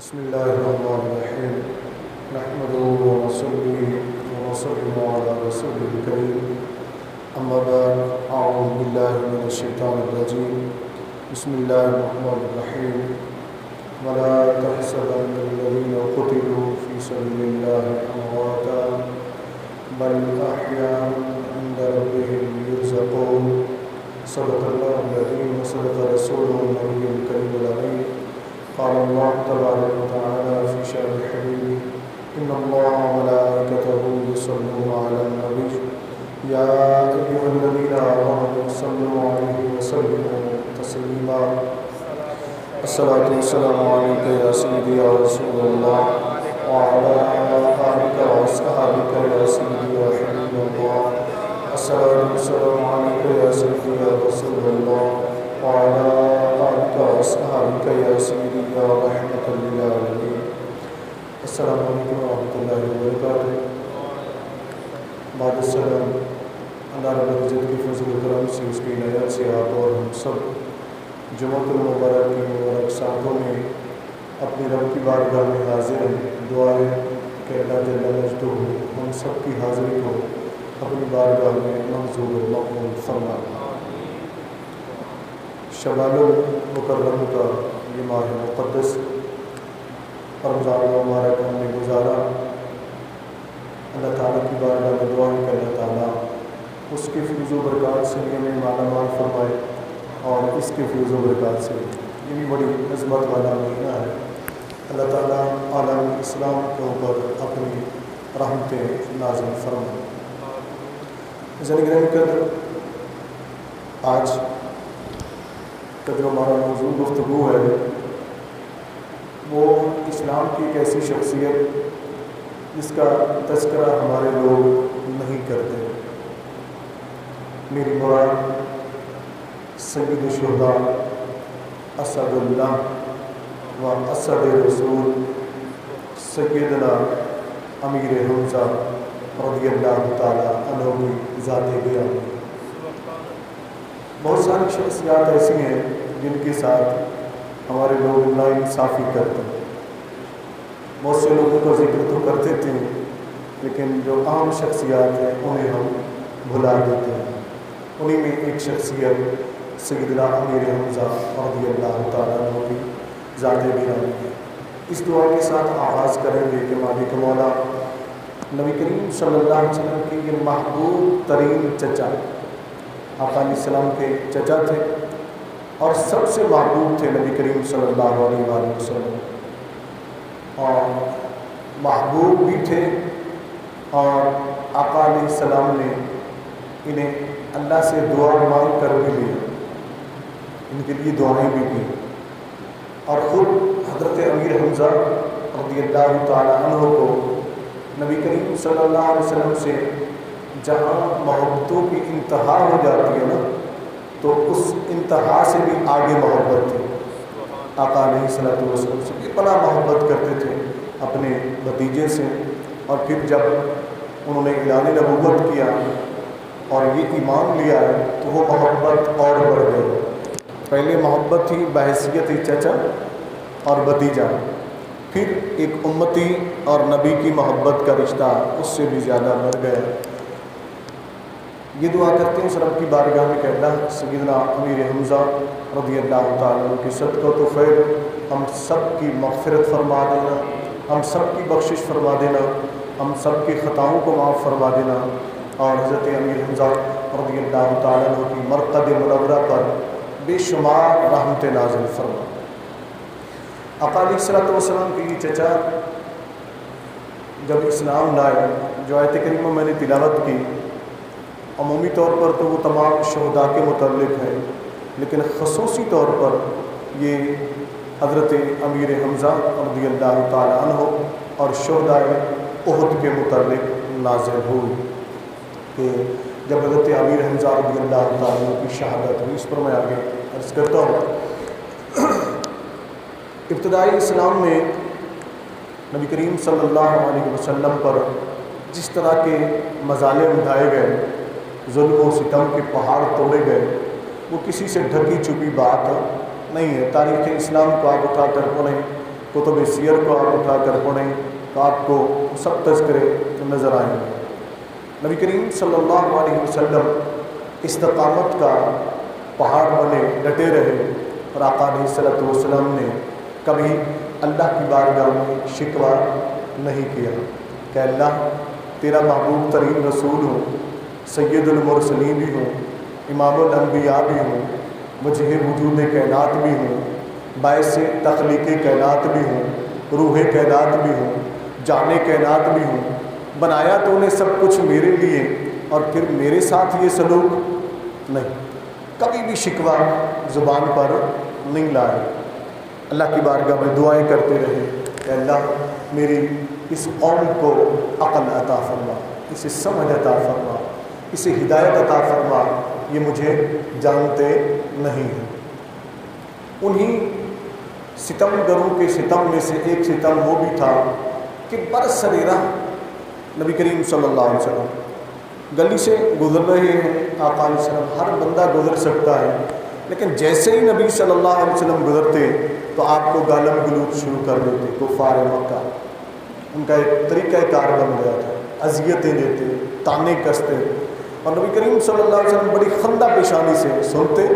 بسم الله الرحمن الرحيم نحمده ونصلي ونسلم على رسوله الكريم أما بعد أعوذ بالله من الشيطان الرجيم بسم الله الرحمن الرحيم ولا تحسبن الذين قتلوا في سبيل الله أمواتا بل أحياء عند ربهم يرزقون صدق الله العظيم وصدق رسوله النبي الكريم الأمين قال الله تبارك وتعالى في شأن حبيبه إن الله وملائكته يصلون على النبي يا أيها الذين آمنوا صلوا عليه وسلموا تسليما الصلاة والسلام عليك يا سيدي يا رسول الله وعلى آلك وأصحابك يا سيدي يا حبيب الله الصلاة والسلام عليك يا سيدي يا رسول الله وعلى آلك وأصحابك يا سيدي يا رحمة للعالمين السلام علیکم ورحمۃ اللہ وبرکاتہ۔ بعد السلام، اللہ رب العزت کی فضل و کرم سے، اس کی عنایت سے آپ اور ہم سب جمعۃ المبارک کی مبارک ساعتوں میں اپنے رب کی بارگاہ میں حاضر ہیں۔ دعا ہے کہ اللہ جل مجدہ ہم سب کی حاضری کو اپنی بارگاہ میں منظور و مقبول فرمائے۔ شوال المکرم کا یہ ماہ مقدس رمضان المبارک ہم نے گزارا، اللہ تعالیٰ کی بارگاہ میں دعا ہے کہ اللہ تعالیٰ اس کے فیض و برکات سے ہمیں مالا مال فرمائے، اور اس کے فیض و برکات سے یہ بھی بڑی عظمت والا مہینہ ہے۔ اللہ تعالیٰ عالم اسلام کے اوپر اپنی رحمتیں نازل فرمائے۔ ذرا گرہم قدر، آج کا جو ہمارا موضوع گفتگو ہے وہ اسلام کی ایک ایسی شخصیت جس کا تذکرہ ہمارے لوگ نہیں کرتے۔ میری مراد سید الشہداء اسد اللہ و اسد رسول سیدنا امیر حمزہ رضی اللہ تعالیٰ عنہ کی ذات گرامی۔ بہت ساری شخصیات ایسی ہیں جن کے ساتھ ہمارے لوگ ناانصافی کرتے ہیں۔ بہت سے لوگوں کا ذکر تو کرتے تھے، لیکن جو عام شخصیات ہیں انہیں ہم بھلا دیتے ہیں۔ انہیں میں ایک شخصیت سیدنا امیر حمزہ رضی اللہ تعالیٰ عنہ کی ذات گرامی ہے۔ اس دعا کے ساتھ آغاز کریں گے کہ مالک مولا نبی کریم صلی اللہ علیہ وسلم کے یہ محبوب ترین چچا، آقا علیہ السلام کے چچا تھے اور سب سے محبوب تھے نبی کریم صلی اللہ علیہ وآلہ وسلم، اور محبوب بھی تھے، اور آقا علیہ السلام نے انہیں اللہ سے دعا مانگ کر بھی لی، ان کے لیے دعائیں بھی کی، اور خود حضرت امیر حمزہ رضی اللہ تعالیٰ عنہ کو نبی کریم صلی اللہ علیہ وسلم سے جہاں محبتوں کی انتہا ہو جاتی ہے نا، تو اس انتہا سے بھی آگے محبت تھی۔ آقا علیہ السلام سے اتنا محبت کرتے تھے اپنے بھتیجے سے، اور پھر جب انہوں نے اعلان نبوت کیا اور یہ ایمان لیا ہے تو وہ محبت اور بڑھ گئی۔ پہلے محبت تھی بحیثیت چچا اور بھتیجا، پھر ایک امتی اور نبی کی محبت کا رشتہ اس سے بھی زیادہ بڑھ گیا۔ یہ دعا کرتے ہیں اس رب کی بارگاہ میں کہ اللہ سیدنا امیر حمزہ رضی اللہ تعالیٰ عنہ کی صدقۃ و خیر ہم سب کی مغفرت فرما دینا، ہم سب کی بخشش فرما دینا، ہم سب کی خطاؤں کو معاف فرما دینا، اور حضرت امیر حمزہ رضی اللہ تعالیٰ عنہ کی مرقد منورہ پر بے شمار رحمت نازل فرما۔ آقا علیہ السلام کے یہ چچا جب اسلام لائے، جو آیت کریمہ میں نے تلاوت کی عمومی طور پر تو وہ تمام شہداء کے متعلق ہے، لیکن خصوصی طور پر یہ حضرت امیر حمزہ رضی اللہ تعالیٰ عنہ اور شہداء احد کے متعلق نازل ہوئی کہ جب حضرت امیر حمزہ رضی اللہ تعالیٰ عنہ کی شہادت ہوئی۔ اس پر میں آگے عرض کرتا ہوں۔ ابتدائی اسلام میں نبی کریم صلی اللہ علیہ وسلم پر جس طرح کے مظالم اٹھائے گئے، ظلم و ستم کے پہاڑ توڑے گئے، وہ کسی سے ڈھکی چھپی بات نہیں ہے۔ تاریخ اسلام کو آپ اٹھا کر پڑھیں کتب سیر کو آپ اٹھا کر پڑھیں تو آپ کو سب تذکرے نظر آئیں گے۔ نبی کریم صلی اللہ علیہ وسلم استقامت کا پہاڑ بنے ڈٹے رہے، اور آقا علیہ الصلوۃ والسلام نے کبھی اللہ کی بارگاہ میں شکوہ نہیں کیا کہ اللہ تیرا محبوب ترین رسول ہوں، سید المرسلین بھی ہوں، امام الانبیاء بھی ہوں، مجھے وجود کائنات بھی ہوں، باعث تخلیق کائنات بھی ہوں، روح کائنات بھی ہوں، جان کائنات بھی ہوں، بنایا تو نے سب کچھ میرے لیے، اور پھر میرے ساتھ یہ سلوک نہیں۔ کبھی بھی شکوہ زبان پر نہیں لائے، اللہ کی بارگاہ میں دعائیں کرتے رہے کہ اللہ میری اس قوم کو عقل عطا فرما، اسے سمجھ عطا فرما، اسے ہدایت عطا فرما، یہ مجھے جانتے نہیں ہیں۔ انہی ستم گروں کے ستم میں سے ایک ستم وہ بھی تھا کہ برسریرہ نبی کریم صلی اللہ علیہ وسلم گلی سے گزر رہے ہیں، آقا علیہ السلام، ہر بندہ گزر سکتا ہے، لیکن جیسے ہی نبی صلی اللہ علیہ وسلم گزرتے تو آپ کو گالم گلوچ شروع کر دیتے کفار مکہ۔ ان کا ایک طریقہ کار بن گیا تھا، اذیتیں دیتے، تانے کستے، اور نبی کریم صلی اللہ علیہ وسلم بڑی خندہ پیشانی سے سنتے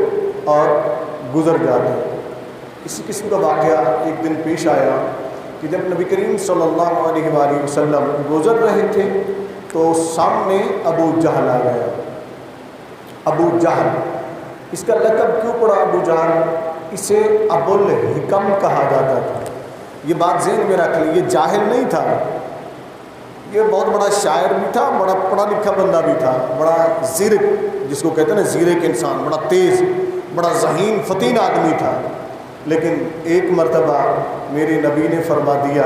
اور گزر جاتے۔ اسی قسم کا واقعہ ایک دن پیش آیا کہ جب نبی کریم صلی اللہ علیہ وآلہ وسلم گزر رہے تھے تو سامنے ابو جہل آ گیا۔ ابو جہل، اس کا لقب کیوں پڑا ابو جہل؟ اسے ابو الحکم کہا جاتا تھا۔ یہ بات ذہن میں رکھ لی، یہ جاہل نہیں تھا، یہ بہت بڑا شاعر بھی تھا، بڑا پڑھا لکھا بندہ بھی تھا، بڑا زیرک، جس کو کہتے ہیں نا زیرک انسان، بڑا تیز، بڑا ذہین فتین آدمی تھا۔ لیکن ایک مرتبہ میرے نبی نے فرما دیا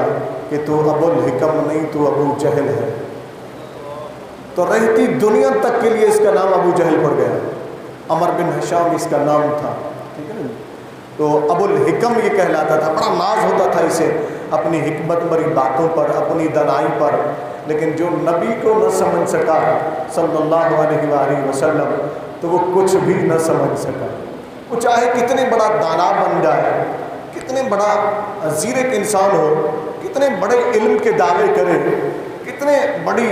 کہ تو ابو الحکم نہیں، تو ابو جہل ہے، تو رہتی دنیا تک کے لیے اس کا نام ابو جہل پڑ گیا۔ عمر بن ہشام اس کا نام تھا، ٹھیک ہے نا، تو ابو الحکم یہ کہلاتا تھا۔ بڑا ناز ہوتا تھا اسے اپنی حکمت بری باتوں پر، اپنی دانائی پر، لیکن جو نبی کو نہ سمجھ سکا صلی اللہ علیہ وآلہ وسلم تو وہ کچھ بھی نہ سمجھ سکا۔ وہ چاہے کتنے بڑا دانا بن جائے، کتنے بڑا زیرک انسان ہو، کتنے بڑے علم کے دعوے کرے، کتنے بڑی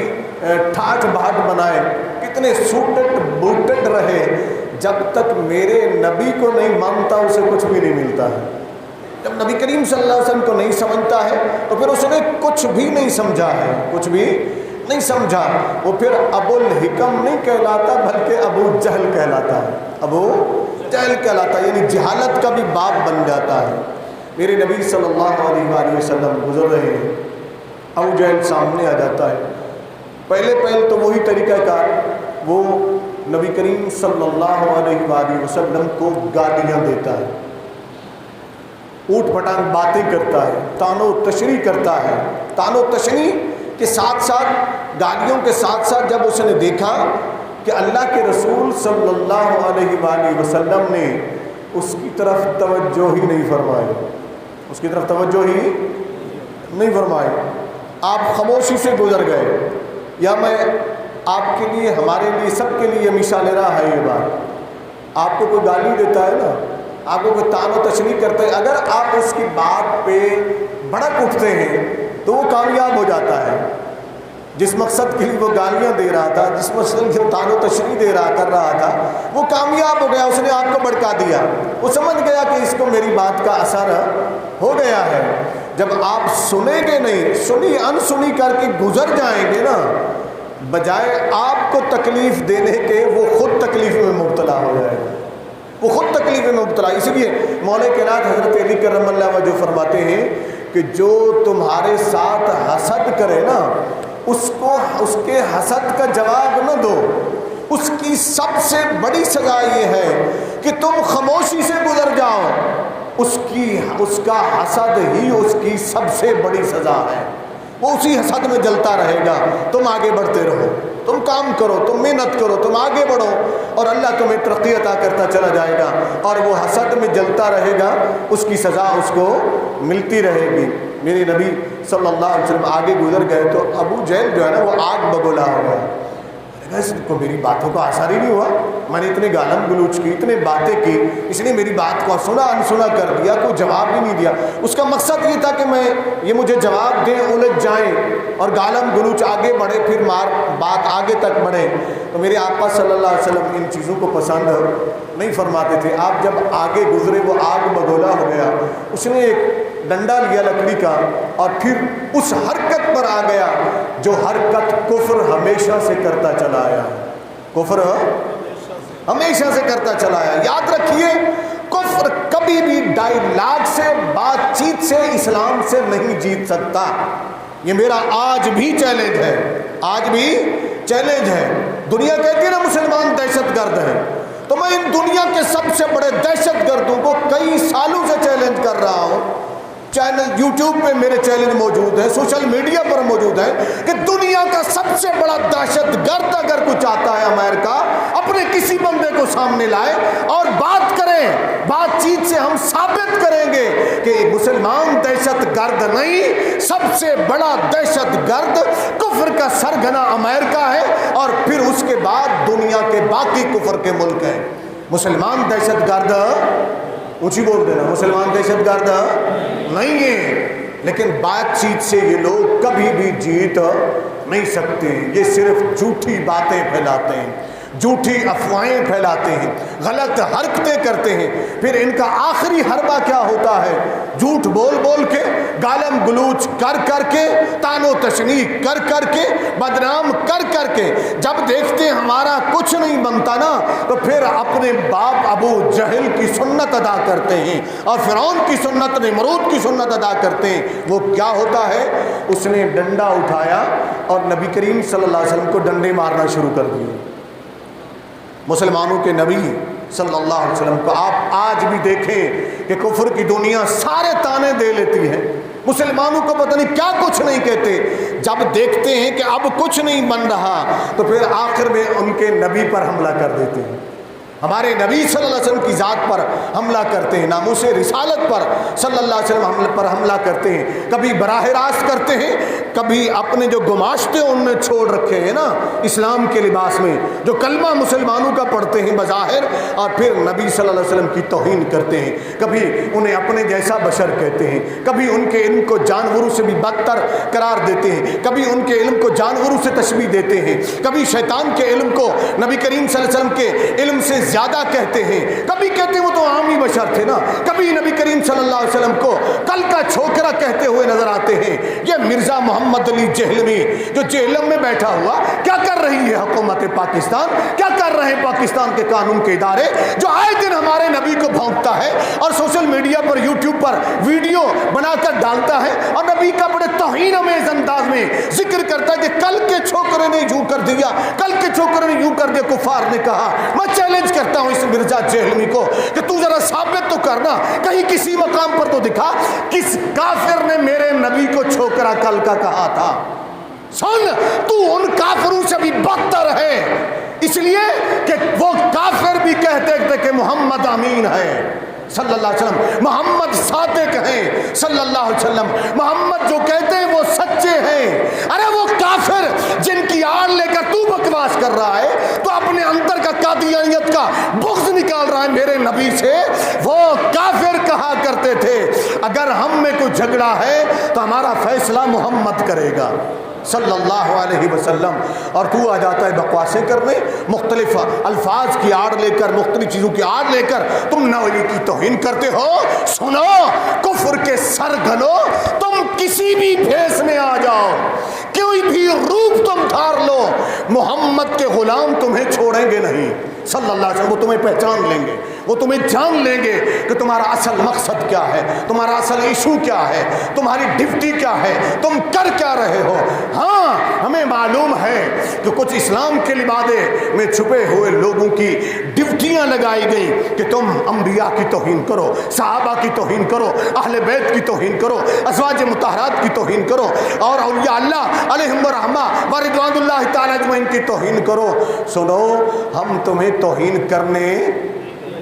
ٹھاٹ بھاٹ بنائے، کتنے سوٹڈ بوٹڈ رہے، جب تک میرے نبی کو نہیں مانتا اسے کچھ بھی نہیں ملتا ہے۔ جب نبی کریم صلی اللہ علیہ وسلم کو نہیں سمجھتا ہے تو پھر اس نے کچھ بھی نہیں سمجھا ہے، کچھ بھی نہیں سمجھا، وہ پھر ابو الحکم نہیں کہلاتا بلکہ ابو جہل کہلاتا ہے، ابو جہل کہلاتا ہے، یعنی جہالت کا بھی باپ بن جاتا ہے۔ میرے نبی صلی اللہ علیہ وآلہ وسلم گزر رہے ہیں، ابو جہل سامنے آ جاتا ہے۔ پہلے تو وہی طریقہ کار، وہ نبی کریم صلی اللہ علیہ وآلہ وسلم کو گالیاں دیتا ہے، اوٹ پٹانگ باتیں کرتا ہے، تان و تشریح کرتا ہے۔ تان و تشریح کے ساتھ ساتھ، گالیوں کے ساتھ ساتھ، جب اس نے دیکھا کہ اللہ کے رسول صلی اللہ علیہ وآلہ وسلم نے اس کی طرف توجہ ہی نہیں فرمائی، اس کی طرف توجہ ہی نہیں فرمائی، آپ خاموشی سے گزر گئے۔ یا میں آپ کے لیے، ہمارے لیے، سب کے لیے مثال لے رہا ہے یہ بات۔ آپ کو کوئی گالی دیتا ہے نا، آپ کو کوئی تان و تشریح کرتا ہے، اگر آپ اس کی بات پہ بھڑک اٹھتے ہیں تو وہ کامیاب ہو جاتا ہے۔ جس مقصد کے لیے وہ گالیاں دے رہا تھا، جس مقصد کے لیے تان و تشریح کر رہا تھا، وہ کامیاب ہو گیا، اس نے آپ کو بھڑکا دیا، وہ سمجھ گیا کہ اس کو میری بات کا اثر ہو گیا ہے۔ جب آپ سنیں گے نہیں، سنی انسنی کر کے گزر جائیں گے نا، بجائے آپ کو تکلیف دینے کے وہ خود تکلیف میں مبتلا ہو جائے گا، وہ خود تکلیف میں مبتلا۔ اسی لیے مولا کائنات حضرت علی کرم اللہ وجہ فرماتے ہیں کہ جو تمہارے ساتھ حسد کرے نا، اس کو اس کے حسد کا جواب نہ دو، اس کی سب سے بڑی سزا یہ ہے کہ تم خاموشی سے گزر جاؤ، اس کا حسد ہی اس کی سب سے بڑی سزا ہے۔ وہ اسی حسد میں جلتا رہے گا، تم آگے بڑھتے رہو، تم کام کرو، تم محنت کرو، تم آگے بڑھو، اور اللہ تمہیں ترقی عطا کرتا چلا جائے گا، اور وہ حسد میں جلتا رہے گا، اس کی سزا اس کو ملتی رہے گی۔ میرے نبی صلی اللہ علیہ وسلم آگے گزر گئے تو ابو جہل جو ہے نا وہ آگ بگولا ہو گیا، اس کو میری باتوں کا اثر ہی نہیں ہوا، میں نے اتنے گالم گلوچ کی، اتنے باتیں کی، اس نے میری بات کو سنا انسنا کر دیا، کوئی جواب بھی نہیں دیا۔ اس کا مقصد یہ تھا کہ یہ مجھے جواب دیں، الجھ جائیں اور گالم گلوچ آگے بڑھے، پھر بات آگے تک بڑھے۔ تو میرے آقا صلی اللہ علیہ وسلم ان چیزوں کو پسند نہیں فرماتے تھے۔ آپ جب آگے گزرے وہ آگ بگولا ہو گیا، اس نے ایک ڈنڈا لیا لکڑی کا اور پھر اس حرکت پر آ گیا جو حرکت کفر ہمیشہ سے کرتا چلا آیا، کفر ہمیشہ سے کرتا چلا آیا۔ یاد رکھیے، کفر کبھی بھی ڈائیلاگ سے، بات چیت سے اسلام سے نہیں جیت سکتا۔ یہ میرا آج بھی چیلنج ہے، آج بھی چیلنج ہے۔ دنیا کہتی ہے نا مسلمان دہشت گرد ہے، تو میں ان دنیا کے سب سے بڑے دہشت گردوں کو کئی سالوں سے چیلنج کر رہا ہوں۔ چینل یوٹیوب پہ میرے چینل موجود ہیں، سوشل میڈیا پر موجود ہیں، کہ دنیا کا سب سے بڑا دہشت گرد اگر کچھ آتا ہے امریکہ، اپنے کسی بندے کو سامنے لائے اور بات کریں، بات چیت سے ہم ثابت کریں گے کہ مسلمان دہشت گرد نہیں، سب سے بڑا دہشت گرد کفر کا سرغنہ امریکہ ہے، اور پھر اس کے بعد دنیا کے باقی کفر کے ملک ہیں۔ مسلمان دہشت گرد، اونچی بول دینا، مسلمان دہشت گرد نہیں ہے، لیکن بات چیت سے یہ لوگ کبھی بھی جیت نہیں سکتے۔ یہ صرف جھوٹی باتیں پھیلاتے ہیں، جھوٹی افواہیں پھیلاتے ہیں، غلط حرکتیں کرتے ہیں۔ پھر ان کا آخری حربہ کیا ہوتا ہے؟ جھوٹ بول بول کے، گالم گلوچ کر کر کے، طعن و تشنیع کر کر کے، بدنام کر کر کے، جب دیکھتے ہیں ہمارا کچھ نہیں بنتا نا، تو پھر اپنے باپ ابو جہل کی سنت ادا کرتے ہیں اور فرعون کی سنت، نمرود کی سنت ادا کرتے ہیں۔ وہ کیا ہوتا ہے؟ اس نے ڈنڈا اٹھایا اور نبی کریم صلی اللہ علیہ وسلم کو ڈنڈے مارنا شروع کر دیے۔ مسلمانوں کے نبی صلی اللہ علیہ وسلم کو آپ آج بھی دیکھیں کہ کفر کی دنیا سارے تانے دے لیتی ہے، مسلمانوں کو پتہ نہیں کیا کچھ نہیں کہتے۔ جب دیکھتے ہیں کہ اب کچھ نہیں بن رہا تو پھر آخر میں ان کے نبی پر حملہ کر دیتے ہیں، ہمارے نبی صلی اللہ علیہ وسلم کی ذات پر حملہ کرتے ہیں، ناموس رسالت پر صلی اللہ علیہ وسلم پر حملہ کرتے ہیں۔ کبھی براہ راست کرتے ہیں، کبھی اپنے جو گماشتے ان میں چھوڑ رکھے ہیں نا اسلام کے لباس میں، جو کلمہ مسلمانوں کا پڑھتے ہیں بظاہر، اور پھر نبی صلی اللہ علیہ وسلم کی توہین کرتے ہیں۔ کبھی انہیں اپنے جیسا بشر کہتے ہیں، کبھی ان کے علم کو جانوروں سے بھی بدتر قرار دیتے ہیں، کبھی ان کے علم کو جانوروں سے تشبیہ دیتے ہیں، کبھی شیطان کے علم کو نبی کریم صلی اللہ علیہ وسلم کے علم سے زیادہ کہتے ہیں، کبھی کہتے ہیں وہ تو عام ہی بشر تھے نا، کبھی نبی کریم صلی اللہ علیہ وسلم کو کل کا چھوکرا کہتے ہوئے نظر آتے ہیں۔ یہ مرزا محمد علی جہلمی جو جہلم میں بیٹھا ہوا کیا کر رہی ہے حکومت پاکستان، کیا کر رہے ہیں پاکستان کے قانون کے ادارے، جو آئے دن ہمارے نبی کو بھونکتا ہے اور سوشل میڈیا پر یوٹیوب پر ویڈیو بنا کر ڈالتا ہے اور نبی کا بڑے توہین امیز انداز میں ذکر کرتا ہے کہ کل کے چھوکرے نے یوں کر دیا، کل کے چھوکرے نے یوں کر دیا۔ کفار نے کہا، میں چیلنج کرتا ہوں اس مرزا جہلمی کو کہ تو ذرا ثابت تو کرنا، کہیں کسی مقام پر تو دکھا کس کافر نے میرے نبی کو چھوکرا کل کا کہا تھا۔ سن، تو ان کافروں سے بھی بدتر ہے، اس لیے کہ وہ کافر بھی کہتے تھے کہ محمد امین ہے صلی اللہ علیہ وسلم، محمد صادق ہیں صلی اللہ علیہ وسلم، محمد جو کہتے ہیں وہ سچے ہیں۔ ارے وہ کافر جن کی آڑ لے کر تو بکواس کر رہا ہے، تو اپنے اندر کا قادیانیت کا بغض نکال رہا ہے میرے نبی سے، وہ کافر کہا کرتے تھے اگر ہم میں کوئی جھگڑا ہے تو ہمارا فیصلہ محمد کرے گا صلی اللہ علیہ وسلم، اور تو آ جاتا ہے بکواسیں کرنے، مختلف الفاظ کی آڑ لے کر، مختلف چیزوں کی آڑ لے کر تم نبی کی توہین کرتے ہو۔ سنو، کفر کے سرغنو، تم کسی بھی بھیس میں آ جاؤ، کوئی بھی روپ تم دھار لو، محمد کے غلام تمہیں چھوڑیں گے نہیں صلی اللہ علیہ وسلم۔ وہ تمہیں پہچان لیں گے، وہ تمہیں جان لیں گے کہ تمہارا اصل مقصد کیا ہے، تمہارا اصل ایشو کیا ہے، تمہاری ڈیوٹی کیا ہے، تم کر کیا رہے ہو۔ ہاں، ہمیں معلوم ہے کہ کچھ اسلام کے لبادے میں چھپے ہوئے لوگوں کی ڈیوٹیاں لگائی گئیں کہ تم انبیاء کی توہین کرو، صحابہ کی توہین کرو، اہل بیت کی توہین کرو، ازواج مطہرات کی توہین کرو، اور اولیاء اللہ علیہم الرحمہ و رضوان اللہ تعالی اجمعین کی توہین کرو۔ سنو، ہم تمہیں توہین کرنے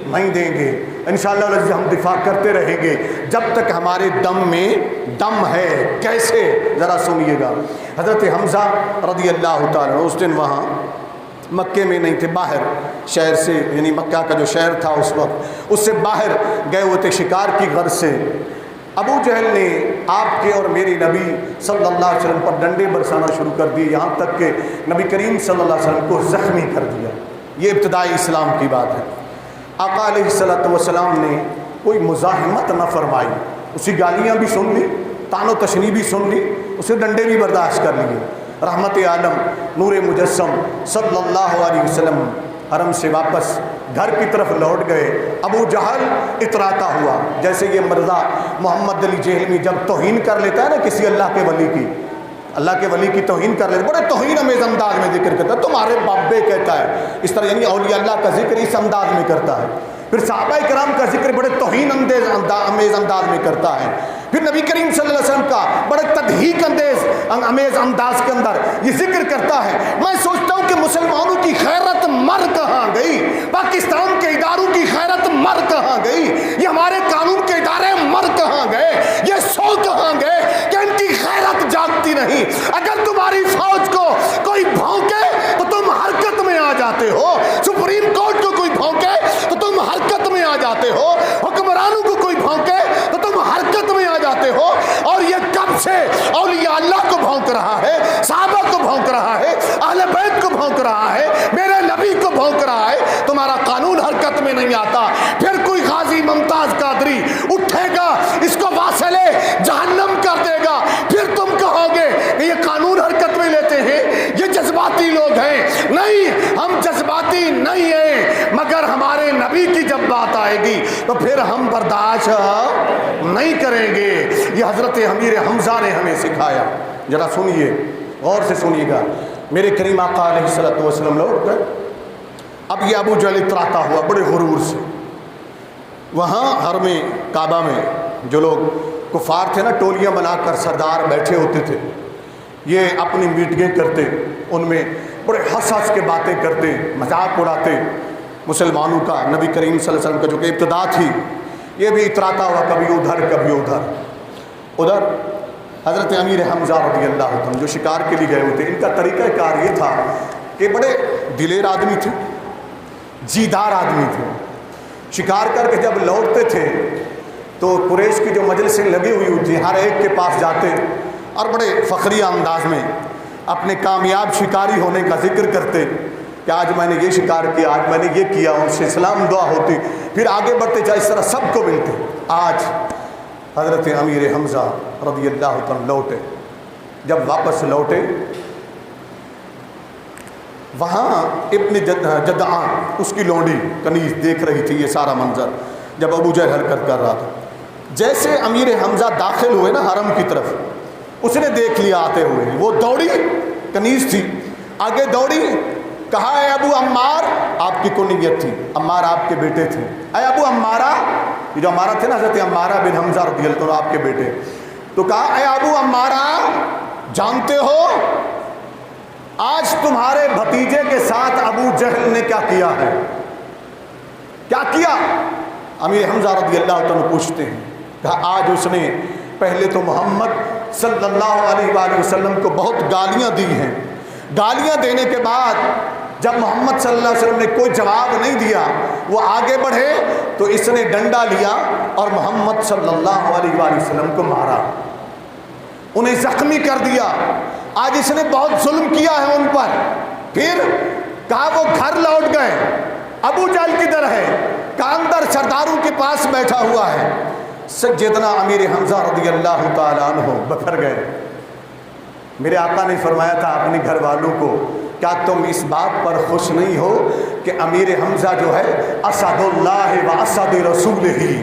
نہیں دیں گے، انشاءاللہ ہم دفاع کرتے رہیں گے جب تک ہمارے دم میں دم ہے۔ کیسے؟ ذرا سنیے گا۔ حضرت حمزہ رضی اللہ تعالیٰ اس دن وہاں مکے میں نہیں تھے، باہر شہر سے، یعنی مکہ کا جو شہر تھا اس وقت، اس سے باہر گئے ہوئے تھے شکار کی غرض سے۔ ابو جہل نے آپ کے اور میرے نبی صلی اللہ علیہ وسلم پر ڈنڈے برسانا شروع کر دیے، یہاں تک کہ نبی کریم صلی اللہ علیہ وسلم کو زخمی کر دیا۔ یہ ابتدائی اسلام کی بات ہے۔ آقا علیہ الصلوۃ والسلام نے کوئی مزاحمت نہ فرمائی، اسی گالیاں بھی سن لی، طعن و تشنیع بھی سن لی، اسے ڈنڈے بھی برداشت کر لیے۔ رحمت عالم نور مجسم صلی اللہ علیہ وسلم حرم سے واپس گھر کی طرف لوٹ گئے۔ ابو جہل اتراتا ہوا، جیسے یہ مرزا محمد علی جہلمی جب توہین کر لیتا ہے نا کسی اللہ کے ولی کی، اللہ کے ولی کی توہین کر لیتا ہے، بڑے توہین امیز انداز میں ذکر کرتا ہے، تمہارے بابے کہتا ہے، اس طرح یعنی اولیاء اللہ کا ذکر اس انداز میں کرتا ہے۔ پھر صحابہ کرام کا ذکر بڑے توہین امیز انداز میں کرتا ہے۔ پھر نبی کریم صلی اللہ علیہ وسلم کا بڑے تضحیک امیز انداز کے اندر یہ ذکر کرتا ہے۔ میں سوچتا ہوں کہ مسلمانوں کی خیرت مر کہاں گئی، پاکستان کے اداروں کی خیرت مر کہاں گئی، یہ ہمارے قانون کے ادارے مر کہاں گئے، یہ سو کہاں گئے کہ ان کی خیرت جاگتی نہیں۔ اگر تمہاری فوج کو کوئی بھونکے تو تم حرکت میں آ جاتے ہو، سپریم کورٹ کو کوئی بھونکے تو تم حرکت میں آ جاتے ہو، حکمرانوں کو کوئی بھونکے تو تم حرکت میں آ جاتے ہو۔ اور یہ کب سے اولیاء اللہ کو بھونک رہا ہے، صحابہ کو بھونک رہا ہے، اہل بیت کو بھونک رہا ہے، میرے نبی کو بھونک رہا ہے، تمہارا قانون حرکت میں نہیں آتا۔ پھر کوئی غازی ممتاز قادری اٹھے گا، اس کو واصل جہنم کر دے گا، پھر تم کہو گے کہ یہ قانون حرکت میں لیتے ہیں، یہ جذباتی لوگ ہیں۔ نہیں، ہم جذباتی نہیں ہیں، مگر ہمارے نبی کی جب بات آئے گی تو پھر ہم برداشت نہیں کریں گے۔ یہ حضرت امیر حمزہ نے ہمیں سکھایا۔ ذرا سنیے، غور سے سنیے گا۔ میرے کریم آقا علیہ الصلوۃ والسلام لوٹ گئے۔ اب یہ ابو جہل اتراتا ہوا بڑے غرور سے، وہاں حرم کعبہ میں جو لوگ کفار تھے نا، ٹولیاں بنا کر سردار بیٹھے ہوتے تھے، یہ اپنی میٹنگیں کرتے، ان میں بڑے ہنس ہنس کے باتیں کرتے، مذاق اڑاتے مسلمانوں کا۔ نبی کریم صلی اللہ علیہ وسلم کا جو کہ ابتدا تھی، یہ بھی اتراتا ہوا کبھی ادھر کبھی ادھر حضرت امیر حمزہ رضی اللہ عنہ جو شکار کے لیے گئے ہوتے، ان کا طریقہ کار یہ تھا کہ بڑے دلیر آدمی تھے، جیدار آدمی تھے۔ شکار کر کے جب لوٹتے تھے تو قریش کی جو مجلسیں لگی ہوئی ہوتی، ہر ایک کے پاس جاتے اور بڑے فخریہ انداز میں اپنے کامیاب شکاری ہونے کا ذکر کرتے کہ آج میں نے یہ شکار کیا، آج میں نے یہ کیا، ان سے سلام دعا ہوتی، پھر آگے بڑھتے جائے، اس طرح سب کو ملتے۔ آج حضرت امیر حمزہ رضی اللہ عنہ لوٹے، جب واپس لوٹے وہاں ابن جدعان اس کی لونڈی کنیز دیکھ رہی تھی یہ سارا منظر جب ابو جہل حرکت کر رہا تھا۔ جیسے امیر حمزہ داخل ہوئے نا حرم کی طرف، اس نے دیکھ لیا آتے ہوئے، وہ دوڑی، کنیز تھی، آگے دوڑی، کہا اے ابو عمار، آپ کی کنیت تھی، عمار آپ کے بیٹے تھے، اے ابو عمارہ، یہ جو عمارہ تھے نا حضرت عمارہ بن حمزہ رضی اللہ عنہ آپ کے بیٹے، تو کہا اے ابو عمارہ، جانتے ہو آج تمہارے بھتیجے کے ساتھ ابو جہل نے کیا کیا ہے؟ کیا کیا؟ امیر حمزہ رضی اللہ عنہ پوچھتے ہیں، کہا آج اس نے پہلے تو محمد صلی اللہ علیہ وآلہ وسلم کو بہت گالیاں دی ہیں، گالیاں دینے کے بعد جب محمد صلی اللہ علیہ وسلم نے کوئی جواب نہیں دیا، وہ آگے بڑھے تو اس نے ڈنڈا لیا اور محمد صلی اللہ علیہ وآلہ وسلم کو مارا، انہیں زخمی کر دیا۔ آج اس نے بہت ظلم کیا ہے ان پر۔ پھر کہا وہ گھر لوٹ گئے، ابو جہل کدھر ہے؟ کہا اندر سرداروں کے پاس بیٹھا ہوا ہے۔ سیدنا امیر حمزہ رضی اللہ تعالیٰ عنہ بکھر گئے۔ میرے آقا نے فرمایا تھا اپنے گھر والوں کو، کیا تم اس بات پر خوش نہیں ہو کہ امیر حمزہ جو ہے اسد اللہ و اسد رسول ہی،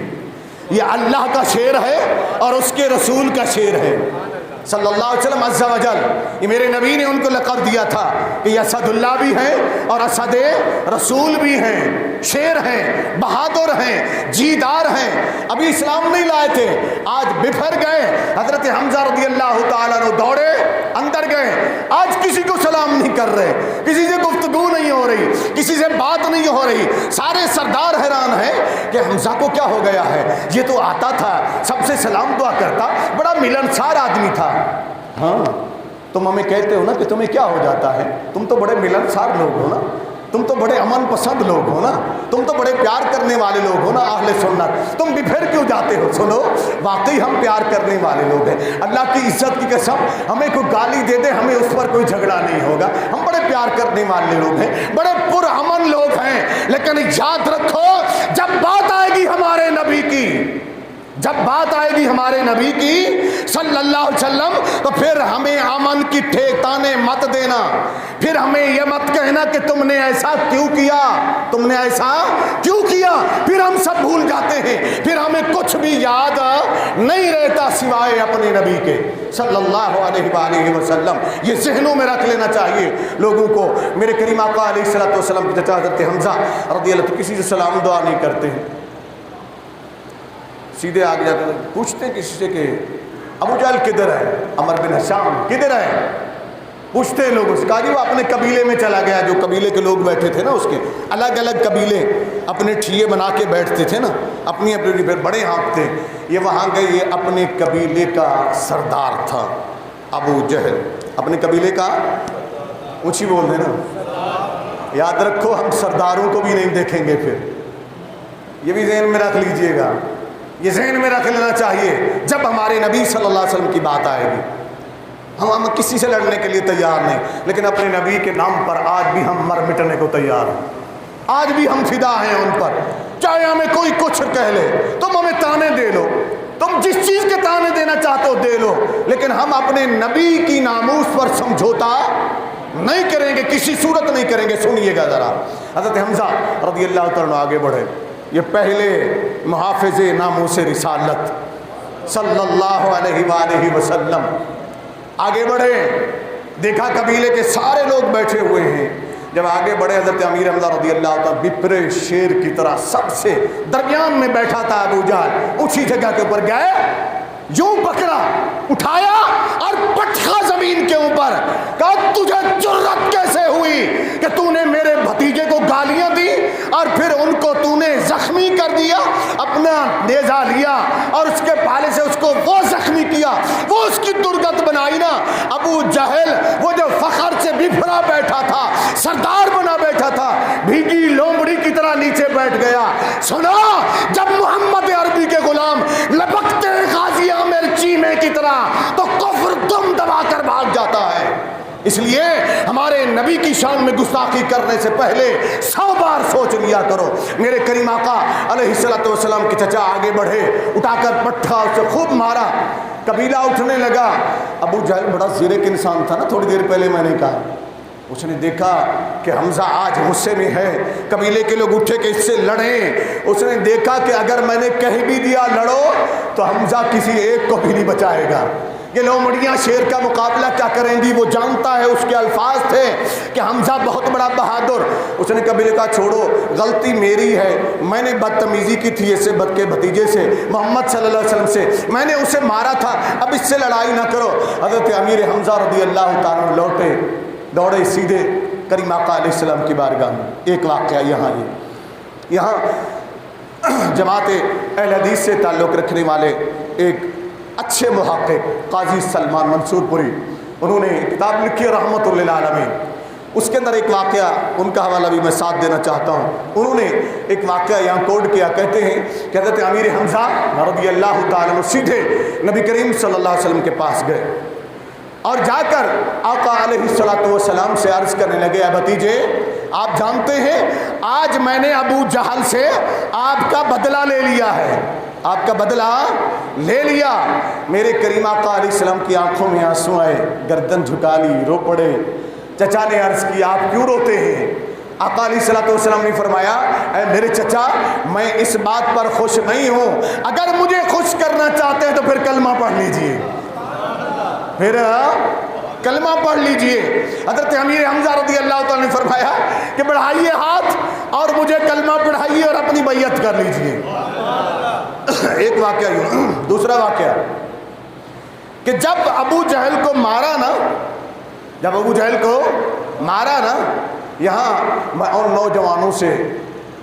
یہ اللہ کا شیر ہے اور اس کے رسول کا شیر ہے صلی اللہ علیہ وسلم عز و جل۔ یہ میرے نبی نے ان کو لقب دیا تھا کہ یہ اسد اللہ بھی ہیں اور اسد رسول بھی ہیں، شیر ہیں، بہادر ہیں، جیدار ہیں۔ ابھی اسلام نہیں لائے تھے، آج بفر گئے۔ حضرت حمزہ رضی اللہ تعالیٰ عنہ دوڑے اندر گئے، آج کسی کو سلام نہیں کر رہے، کسی سے گفتگو نہیں ہو رہی، کسی سے بات نہیں ہو رہی۔ سارے سردار حیران ہیں کہ حمزہ کو کیا ہو گیا ہے، یہ تو آتا تھا، سب سے سلام دعا کرتا، بڑا ملنسار آدمی تھا۔ ہاں تم ہمیں کہتے ہو نا کہ تمہیں کیا ہو جاتا ہے، تم تو بڑے ملنسار لوگ ہو نا، تم تو بڑے امن پسند لوگ ہو نا، تم تو بڑے پیار کرنے والے لوگ ہو نا اہل سنت، تم بفر کیوں جاتے ہو؟ سنو، واقعی ہم پیار کرنے والے لوگ ہیں، اللہ کی عزت کی قسم ہمیں کوئی گالی دے دے ہمیں اس پر کوئی جھگڑا نہیں ہوگا، ہم بڑے پیار کرنے والے لوگ ہیں، بڑے پرامن لوگ ہیں، لیکن یاد رکھو جب بات آئے گی ہمارے نبی کی، جب بات آئے گی ہمارے نبی کی صلی اللہ علیہ وسلم، تو پھر ہمیں امن کی ٹھکانے مت دینا، پھر ہمیں یہ مت کہنا کہ تم نے ایسا کیوں کیا، تم نے ایسا کیوں کیا، پھر ہم سب بھول جاتے ہیں، پھر ہمیں کچھ بھی یاد نہیں رہتا سوائے اپنے نبی کے صلی اللہ علیہ وآلہ وسلم۔ یہ ذہنوں میں رکھ لینا چاہیے لوگوں کو۔ میرے کریم آقا علیہ الصلوۃ والسلام کی چچا حضرت حمزہ رضی اللہ عنہ کسی سے سلام دعا نہیں کرتے ہیں، سیدھے آگے جاتے ہیں، پوچھتے کسی سے کہ ابو جہل کدھر ہے، عمر بن ہشام کدھر ہے، پوچھتے ہیں لوگوں سے، کہا جی وہ اپنے قبیلے میں چلا گیا، جو قبیلے کے لوگ بیٹھے تھے نا اس کے الگ الگ قبیلے اپنے ٹھیے بنا کے بیٹھتے تھے نا، اپنی اپنی بڑے ہاتھ تھے، یہ وہاں گئے، یہ اپنے قبیلے کا سردار تھا ابو جہل، اپنے قبیلے کا، اونچی بول دیں نا، یاد رکھو ہم سرداروں کو بھی نہیں دیکھیں گے، پھر یہ بھی ذہن میں رکھ لیجئے گا، یہ ذہن میں رکھ لینا چاہیے جب ہمارے نبی صلی اللہ علیہ وسلم کی بات آئے گی۔ ہم کسی سے لڑنے کے لیے تیار نہیں، لیکن اپنے نبی کے نام پر آج بھی ہم مر مٹنے کو تیار ہیں، آج بھی ہم فدا ہیں ان پر، چاہے ہمیں کوئی کچھ کہہ لے، تم ہمیں تانے دے لو، تم جس چیز کے تانے دینا چاہتے ہو دے لو، لیکن ہم اپنے نبی کی ناموس پر سمجھوتا نہیں کریں گے، کسی صورت نہیں کریں گے۔ سنیے گا ذرا، حضرت حمزہ رضی اللہ تعالیٰ آگے بڑھے، یہ پہلے محافظ ناموس رسالت صلی اللہ علیہ وآلہ وسلم آگے بڑھے، دیکھا قبیلے کے سارے لوگ بیٹھے ہوئے ہیں، جب آگے بڑھے حضرت امیر حمزہ رضی اللہ تعالیٰ بپرے شیر کی طرح سب سے درمیان میں بیٹھا تھا ابو جہل، اونچی جگہ کے اوپر گئے، یوں پکڑا، اٹھایا اور پٹخا زمین کے اوپر، کہا تجھے جرت کیسے ہوئی کہ تو نے میرے بھتیجے کو گالیاں دی اور پھر ان کو تو نے زخمی کر دیا، اپنا نیزہ لیا اور اس کے پالے سے اس کو وہ زخمی کیا، وہ اس کی درگت بنائی نا۔ ابو جہل وہ جو فخر سے بفرا بیٹھا تھا، سردار بنا بیٹھا تھا، بھیگی لومڑی کی طرح نیچے بیٹھ گیا۔ سنا، جب محمد عربی کے غلام لپکتے غازی عامر چیمے کی طرح تو کفر دم دبا کر بھاگ جاتا ہے۔ اس لیے ہمارے نبی کی شان میں گستاخی کرنے سے پہلے 100 بار سوچ لیا کرو۔ میرے کریم آقا علیہ الصلوۃ والسلام کے چچا آگے بڑھے، اٹھا کر پٹھا اسے خوب مارا، قبیلہ اٹھنے لگا۔ ابو جہل بڑا زیرک انسان تھا نا، تھوڑی دیر پہلے میں نے کہا، اس نے دیکھا کہ حمزہ آج غصے میں ہے، قبیلے کے لوگ اٹھے کہ اس سے لڑیں، اس نے دیکھا کہ اگر میں نے کہہ بھی دیا لڑو تو حمزہ کسی ایک کو بھی نہیں بچائے گا، یہ لومڑیاں شیر کا مقابلہ کیا کریں گی، وہ جانتا ہے، اس کے الفاظ تھے کہ حمزہ بہت بڑا بہادر۔ اس نے قبیلے کا چھوڑو، غلطی میری ہے، میں نے بدتمیزی کی تھی اس سے بد کے بھتیجے سے، محمد صلی اللہ علیہ وسلم سے، میں نے اسے مارا تھا، اب اس سے لڑائی نہ کرو۔ حضرت امیر حمزہ رضی اللہ تعالیٰ لوٹے، دوڑے سیدھے کریم آقا علیہ السلام کی بارگاہ میں۔ ایک واقعہ یہاں جماعت اہل حدیث سے تعلق رکھنے والے ایک اچھے محقق قاضی سلمان منصور پوری، انہوں نے کتاب لکھی رحمت للعالمین، اس کے اندر ایک واقعہ ان کا حوالہ بھی میں ساتھ دینا چاہتا ہوں۔ انہوں نے ایک واقعہ یہاں کوڈ کیا، کہتے ہیں کہ حضرت امیر حمزہ رضی اللہ تعالیٰ سیدھے نبی کریم صلی اللہ علیہ وسلم کے پاس گئے اور جا کر آقا علیہ الصلوۃ والسلام سے عرض کرنے لگے، اے بھتیجے آپ جانتے ہیں آج میں نے ابو جہل سے آپ کا بدلہ لے لیا ہے، آپ کا بدلہ لے لیا۔ میرے کریم آقا علیہ السلام کی آنکھوں میں آنسو آئے، گردن جھکا لی، رو پڑے۔ چچا نے عرض کی آپ کیوں روتے ہیں؟ آقا علیہ الصلوۃ والسلام نے فرمایا، اے میرے چچا میں اس بات پر خوش نہیں ہوں، اگر مجھے خوش کرنا چاہتے ہیں تو پھر کلمہ پڑھ لیجئے، پھر کلمہ پڑھ لیجئے۔ حضرت امیر حمزہ رضی اللہ تعالیٰ نے فرمایا کہ بڑھائیے ہاتھ اور مجھے کلمہ پڑھائیے اور اپنی بیعت کر لیجئے۔ ایک واقعہ یوں۔ دوسرا واقعہ کہ جب ابو جہل کو مارا نا، یہاں میں ان نوجوانوں سے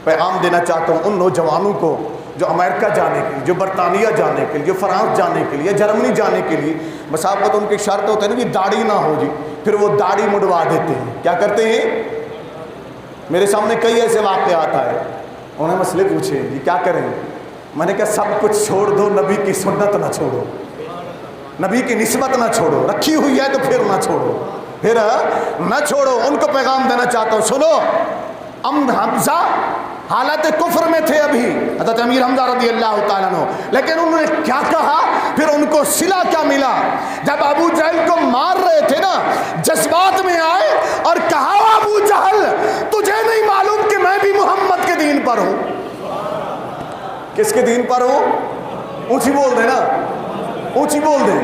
پیغام دینا چاہتا ہوں، ان نوجوانوں کو جو امریکہ جانے کے لیے، جو برطانیہ جانے کے لیے، جو فرانس جانے کے لیے، جرمنی جانے کے لیے بس آپ کو تو ان کی شرط ہوتا ہے نا کہ داڑھی نہ ہو جی، پھر وہ داڑھی مڑوا دیتے ہیں. کیا کرتے ہیں؟ میرے سامنے کئی ایسے واقعات آئے، انہوں نے مسئلے پوچھے جی کیا کریں. میں نے کہا سب کچھ چھوڑ دو، نبی کی سنت نہ چھوڑو، نبی کی نسبت نہ چھوڑو، رکھی ہوئی ہے تو پھر نہ چھوڑو، پھر نہ چھوڑو. ان کو پیغام دینا چاہتا ہوں، سنو. حمزہ حالت کفر میں تھے ابھی، حضرت امیر حمزہ رضی اللہ تعالیٰ عنہ، لیکن انہوں نے کیا کہا، پھر ان کو صلہ کیا ملا. جب ابو جہل کو مار رہے تھے نا، جذبات میں آئے اور کہا ابو جہل تجھے نہیں معلوم کہ میں بھی محمد کے دین پر ہوں. کس کے دین پر ہوں؟ اونچی بول دیں نا، اونچی بول دیں،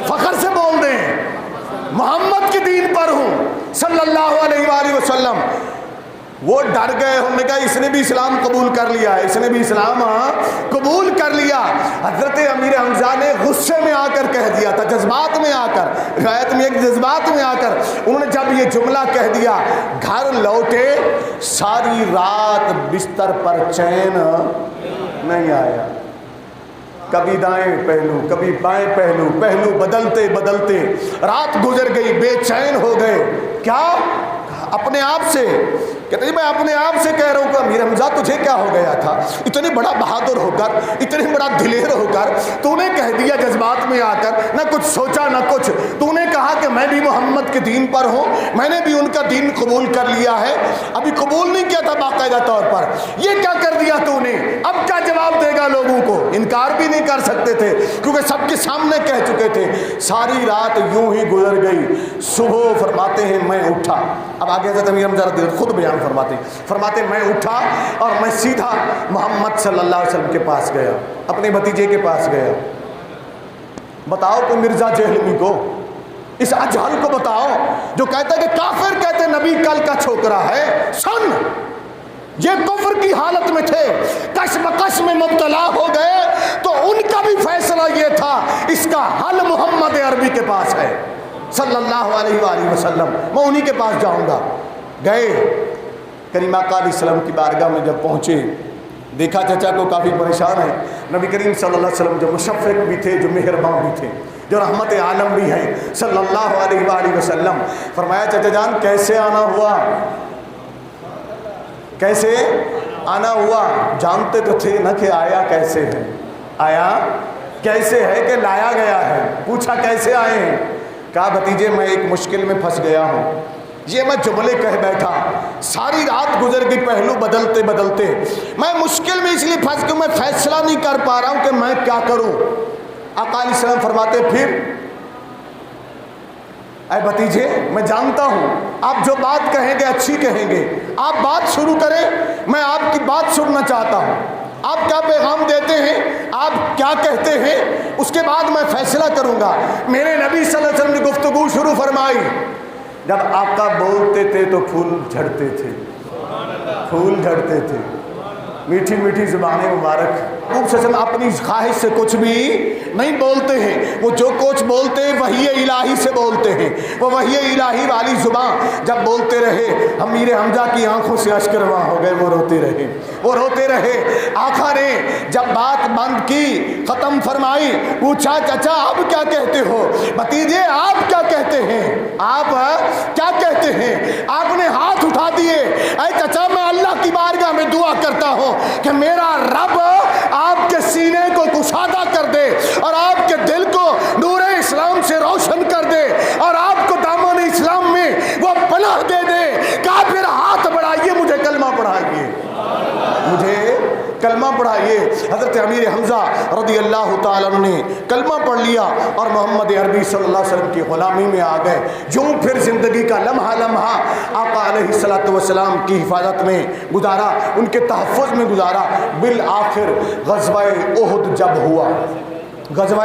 فخر سے بول دیں، محمد کے دین پر ہوں صلی اللہ علیہ وآلہ وسلم. وہ ڈر گئے، انہوں نے کہا اس نے بھی اسلام قبول کر لیا ہے، اس نے بھی اسلام قبول کر لیا. حضرت امیر حمزہ نے غصے میں آ کر کہہ دیا تھا، جذبات میں آ کر، روایت میں ایک جذبات میں آ کر انہوں نے جب یہ جملہ کہہ دیا، گھر لوٹے ساری رات بستر پر چین نہیں آیا. کبھی دائیں پہلو کبھی بائیں پہلو، پہلو بدلتے بدلتے رات گزر گئی، بے چین ہو گئے. کیا؟ اپنے آپ سے کہتے ہیں میں اپنے آپ سے کہہ رہا ہوں کہ امیر حمزہ تجھے کیا ہو گیا تھا، اتنے بڑا بہادر ہو کر، اتنے بڑا دلیر ہو کر تو نے کہہ دیا جذبات میں آ کر، نہ کچھ سوچا نہ کچھ، تو نے کہا کہ میں بھی محمد کے دین پر ہوں، میں نے بھی ان کا دین قبول کر لیا ہے. ابھی قبول نہیں کیا تھا باقاعدہ طور پر، یہ کیا کر دیا تو نے. اب کیا جواب دے گا لوگوں کو؟ انکار بھی نہیں کر سکتے تھے کیونکہ سب کے سامنے کہہ چکے تھے. ساری رات یوں ہی گزر گئی. صبح فرماتے ہیں میں اٹھا. اب آگے حضرت امیر حمزہ خود بیان فرماتے میں اٹھا اور میں سیدھا محمد صلی اللہ علیہ وسلم کے پاس گیا، اپنے بھتیجے کے پاس گیا. بتاؤ کہ مرزا جہلمی کو، اس اجہل کو بتاؤ جو کہتا ہے کہ کافر کہتے نبی کل کا چھوکرا ہے. سن، یہ کفر کی حالت میں تھے، کش بکش میں مبتلا ہو گئے، تو ان کا بھی فیصلہ یہ تھا اس کا حل محمد عربی کے پاس ہے صلی اللہ علیہ وآلہ وسلم، میں انہی کے پاس جاؤں گا. گئے کریم آقا علیہ السلام کی بارگاہ میں جب پہنچے، دیکھا چچا کو کافی پریشان ہے. نبی کریم صلی اللہ علیہ وسلم جو مشفق بھی تھے، جو مہربان بھی تھے، جو رحمت عالم بھی ہیں صلی اللہ علیہ وآلہ وسلم. فرمایا چچا جان کیسے آنا ہوا، کیسے آنا ہوا؟ جانتے تو تھے نہ کہ آیا کیسے ہے، آیا کیسے ہے کہ لایا گیا ہے. پوچھا کیسے آئے ہیں؟ کہا بھتیجے میں ایک مشکل میں پھنس گیا ہوں. یہ میں جملے کہہ بیٹھا، ساری رات گزر گئی پہلو بدلتے بدلتے، میں مشکل میں اس لیے پھنس کہ میں فیصلہ نہیں کر پا رہا ہوں کہ میں کیا کروں. آقا علیہ السلام فرماتے پھر اے بھتیجے میں جانتا ہوں آپ جو بات کہیں گے اچھی کہیں گے، آپ بات شروع کریں، میں آپ کی بات سننا چاہتا ہوں. آپ کیا پیغام دیتے ہیں، آپ کیا کہتے ہیں، اس کے بعد میں فیصلہ کروں گا. میرے نبی صلی اللہ علیہ وسلم نے گفتگو شروع فرمائی. جب آقا بولتے تھے تو پھول جھڑتے تھے، پھول جھڑتے تھے، میٹھی میٹھی زبان مبارک. اپنی خواہش سے کچھ بھی نہیں بولتے ہیں، وہ جو کچھ بولتے ہیں وحی الہی سے بولتے ہیں. وہ وحی الہی والی زبان جب بولتے رہے، امیر حمزہ کی آنکھوں سے اشک رواں ہو گئے، وہ روتے رہے، وہ روتے رہے. آقا نے جب بات بند کی، ختم فرمائی، پوچھا چچا آپ کیا کہتے ہو؟ بھتیجے آپ کیا کہتے ہیں، آپ کیا کہتے ہیں؟ آپ نے ہاتھ اٹھا دیے. اے چچا میں اللہ کی بارگاہ میں دعا کرتا ہوں کہ میرا رب آپ کے سینے کو کشادہ کر دے اور آپ کے دل کو نور اسلام سے روشن کر دے اور آپ کو دامن اسلام میں وہ پناہ دے دے. کافر ہاتھ بڑھائیے، مجھے کلمہ پڑھائیے، مجھے کلمہ پڑھائیے. حضرت امیر حمزہ رضی اللہ تعالیٰ عنہ نے کلمہ پڑھ لیا اور محمد عربی صلی اللہ علیہ وسلم کی غلامی میں آ گئے. جو پھر زندگی کا لمحہ لمحہ آقا علیہ السلام کی حفاظت میں گزارا، ان کے تحفظ میں گزارا. بالآخر غزوہ احد جب ہوا، غزوہ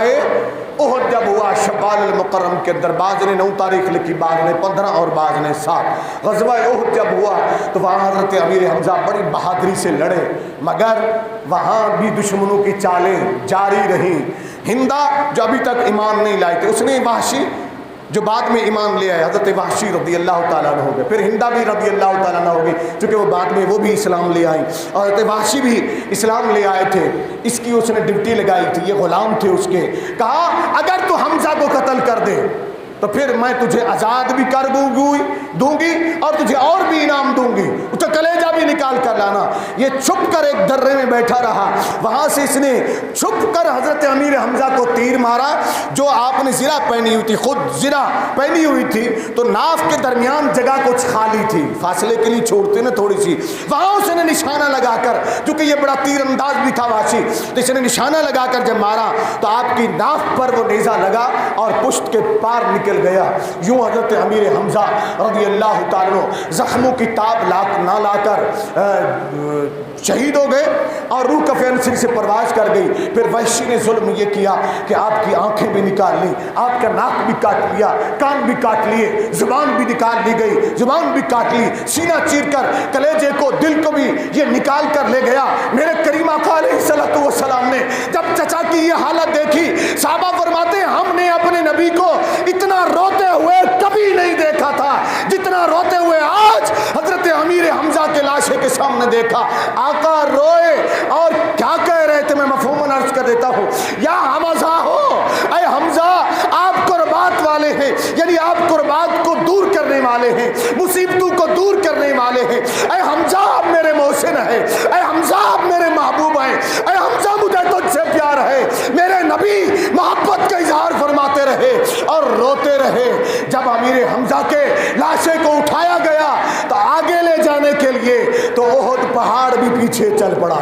احد جب ہوا شوال المکرم کے اندر، بعض نے 9 تاریخ لکھی، بعض نے 15 اور بعض نے 7. غزوہ احد جب ہوا تو وہاں حضرت امیر حمزہ بڑی بہادری سے لڑے، مگر وہاں بھی دشمنوں کی چالیں جاری رہیں. ہندا جو ابھی تک ایمان نہیں لائے تھے، اس نے وحشی جو بعد میں ایمان لے آئے، حضرت وحشی رضی اللہ تعالیٰ عنہ ہو گئے، پھر ہندا بھی رضی اللہ تعالیٰ عنہ ہو گئی، چونکہ وہ بعد میں وہ بھی اسلام لے آئیں، اور حضرت وحشی بھی اسلام لے آئے تھے۔ اس کی اس نے ڈیوٹی لگائی تھی، یہ غلام تھے اس کے، کہا اگر تو حمزہ کو قتل کر دے تو پھر میں تجھے آزاد بھی کر دوں گی اور تجھے اور بھی انعام دوں گی، تو کلیجہ بھی نکال کر لانا۔ یہ چھپ کر ایک درے میں بیٹھا رہا، وہاں سے اس نے چھپ کر حضرت امیر حمزہ کو تیر مارا۔ جو آپ نے زرہ پہنی ہوئی تھی، خود زرہ پہنی ہوئی تھی، تو ناف کے درمیان جگہ کچھ خالی تھی، فاصلے کے لیے چھوڑتے نا تھوڑی سی، وہاں اس نے نشانہ لگا کر، کیونکہ یہ بڑا تیر انداز بھی تھا وحشی، تو اس نے نشانہ لگا کر جب مارا تو آپ کی ناف پر وہ نیزہ لگا اور پشت کے پار نکل گیا۔ یوں حضرت امیر حمزہ رضی اللہ تعالیٰ زخموں کی تاب نہ لا کر شہید ہو گئے اور روح کف انصری سے پرواز کر گئی۔ پھر وحشی نے ظلم یہ کیا کہ آپ کی آنکھیں بھی نکال لی، آپ کا ناک بھی کاٹ لیا، کان بھی کاٹ لیے، زبان بھی نکال لی گئی، زبان بھی کاٹ لی، سینہ چیر کر کلیجے کو، دل کو بھی یہ نکال کر لے گیا۔ میرے کریم آقا علیہ الصلوۃ والسلام نے جب چچا کی یہ حالت دیکھی، صحابہ فرماتے ہیں ہم نے اپنے نبی کو اتنا روتے ہوئے کبھی نہیں دیکھا تھا جتنا روتے ہوئے آج حضرت امیر حمزہ کے لاشے کے سامنے دیکھا۔ آقا روئے اور کیا کہہ رہے تھے، میں مفہوماً عرض کر دیتا ہوں، یا حمزہ ہو، اے حمزہ آپ قربات والے ہیں، یعنی آپ قربات کو دور کرنے والے ہیں، مصیبتوں کو دور کرنے والے ہیں۔ اے حمزہ آپ میرے محسن ہیں، اے حمزہ آپ میرے محبوب ہیں، اے حمزہ مجھے تجھ سے پیار ہے۔ میرے نبی محبت کا اظہار فرماتے رہے اور روتے رہے۔ جب امیر حمزہ کے لاشے کو اٹھایا گیا تو آگے لے جانے کے لیے تو احد پہاڑ بھی پیچھے چل پڑا۔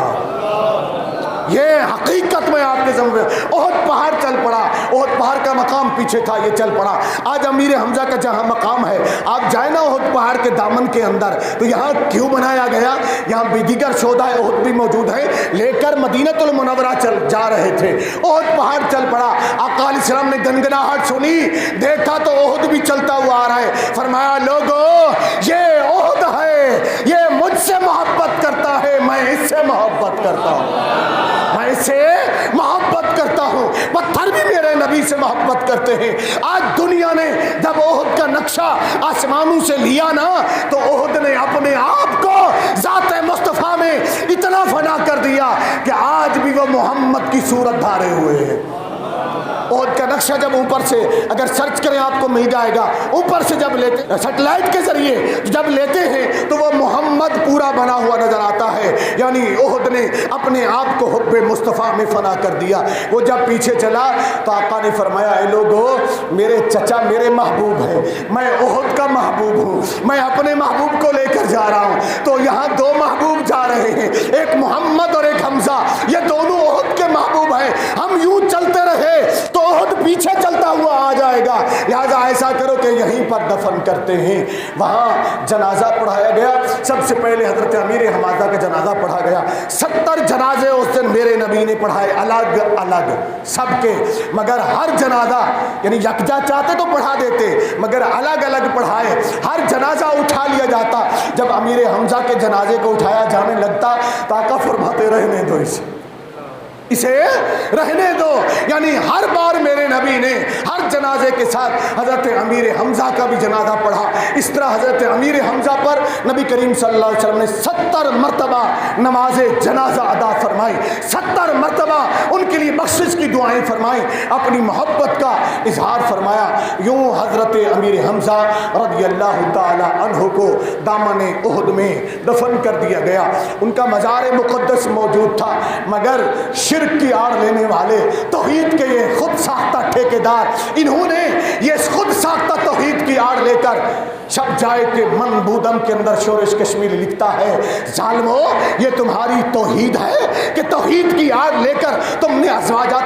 یہ حقیقت میں آپ کے سامنے احد پہاڑ چل پڑا، احد پہاڑ کا مقام پیچھے تھا، یہ چل پڑا۔ آج امیر حمزہ کا جہاں مقام ہے، آپ جائیں نا احد پہاڑ کے دامن کے اندر، تو یہاں کیوں بنایا گیا؟ یہاں بھی دیگر شہدائے احد بھی موجود ہیں، لے کر مدینہ المنورہ جا رہے تھے، احد پہاڑ چل پڑا۔ آقا علیہ السلام نے گنگناہٹ سنی، دیکھا تو احد بھی چلتا ہوا آ رہا ہے، فرمایا لوگو یہ احد ہے، یہ مجھ سے محبت کرتا ہے، میں اس سے محبت کرتا ہوں، میں اس سے محبت کرتا ہوں۔ پتھر بھی میرے نبی سے محبت کرتے ہیں۔ آج دنیا نے جب احد کا نقشہ آسمانوں سے لیا نا، تو احد نے اپنے آپ کو ذات مصطفیٰ میں اتنا فنا کر دیا کہ آج بھی وہ محمد کی صورت دھارے ہوئے ہیں۔ احد کا نقشہ جب اوپر سے اگر سرچ کریں آپ کو مل جائے گا، اوپر سے جب لیتے سیٹلائٹ کے ذریعے جب لیتے ہیں تو وہ محمد پورا بنا ہوا نظر آتا ہے، یعنی احد نے اپنے آپ کو حب مصطفیٰ میں فنا کر دیا۔ وہ جب پیچھے چلا تو آقا نے فرمایا اے لوگو میرے چچا میرے محبوب ہیں، میں احد کا محبوب ہوں، میں اپنے محبوب کو لے کر جا رہا ہوں۔ تو یہاں دو محبوب جا رہے ہیں، ایک محمد اور ایک حمزہ، یہ دونوں احد کے محبوب ہیں۔ ہم یوں چلتے رہے تو احد پیچھے چلتا ہوا آ جائے گا، لہذا ایسا کرو کہ یہیں پر دفن کرتے ہیں۔ وہاں جنازہ پڑھایا گیا، سب سے پہلے حضرت امیر حمزہ کا جنازہ پڑھا گیا۔ 70 جنازے اس دن میرے نبی نے پڑھائے، الگ الگ سب کے، مگر ہر جنازہ یعنی یکجا چاہتے تو پڑھا دیتے، مگر الگ الگ پڑھائے۔ ہر جنازہ اٹھا لیا جاتا، جب امیر حمزہ کے جنازے کو اٹھایا جانے لگتا تو آقا فرماتے رہنے دو اسے رہنے دو، یعنی ہر بار میرے نبی نے ہر جنازے کے ساتھ حضرت امیر حمزہ کا بھی جنازہ پڑھا۔ اس طرح حضرت امیر حمزہ پر نبی کریم صلی اللہ علیہ وسلم نے 70 مرتبہ نماز جنازہ ادا فرمائی، 70 مرتبہ ان کے لیے بخشش کی دعائیں فرمائیں، اپنی محبت کا اظہار فرمایا۔ یوں حضرت امیر حمزہ رضی اللہ تعالی عنہ کو دامن احد میں دفن کر دیا گیا۔ ان کا مزار مقدس موجود تھا، مگر شرک کی آڑ لینے والے، توحید کے یہ خود ساختہ ٹھیکیدار، انہوں نے یہ خود ساختہ توحید کی آڑ لے کر شب جائے کے منبودم کے اندر شورش کشمیری لکھتا ہے ظالمو یہ تمہاری توحید ہے کہ توحید کی آڑ لے کر تم نے ازواج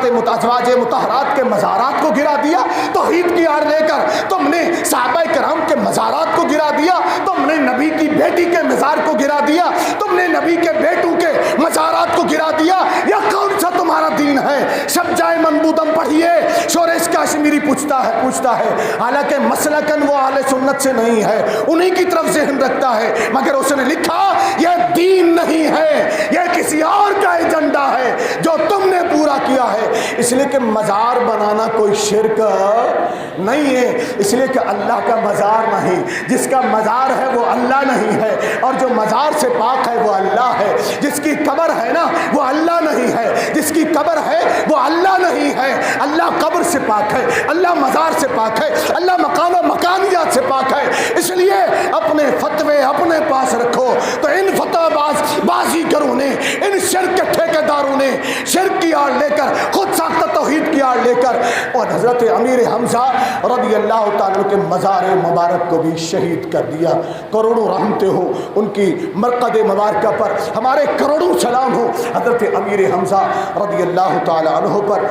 مطہرات کے مزارات کو گرا دیا، توحید کی آڑ لے کر تم نے صحابہ کرام کے مزارات کو گرا دیا، تم نے نبی کی بیٹی کے مزار کو گرا دیا، تم نے نبی کے بیٹوں کے مزارات کو گرا دیا، یہ کون سا تمہارا دین ہے؟ شب جائے منبودم پڑھیے، شورش کشمیری پوچھتا ہے، حالانکہ مسلکن وہ اہل سنت سے نہیں ہے، انہی کی طرف ذہن رکھتا ہے، مگر اس نے لکھا یہ دین نہیں ہے، یہ کسی اور کا ایجنڈا ہے جو تم نے پورا پورا کیا ہے، اس لیے کہ مزار بنانا کوئی شرک نہیں ہے، اس لیے کہ اللہ کا مزار نہیں، جس کا مزار ہے وہ اللہ نہیں ہے، اور جو مزار سے پاک ہے وہ اللہ ہے، جس کی قبر ہے نا وہ اللہ نہیں ہے، جس کی قبر ہے وہ اللہ نہیں ہے۔ اللہ قبر سے پاک ہے، اللہ مزار سے پاک ہے، اللہ مکان و مکانیات سے پاک ہے۔ اس لیے اپنے فتوے اپنے پاس رکھو۔ تو ان فتوہ بازی کروں نے، ان شرک کے ٹھیکیداروں نے شرک کی آڑ لے کر، خود ساختہ توحید کی آڑ لے کر، اور حضرت امیر حمزہ رضی اللہ تعالیٰ کے مزار مبارک کو بھی شہید کر دیا۔ کروڑوں رحمتیں ہوں ان کی مرقد مبارکہ پر، ہمارے کروڑوں سلام ہو حضرت امیر حمزہ رضی اللہ تعالیٰ عنہ پر۔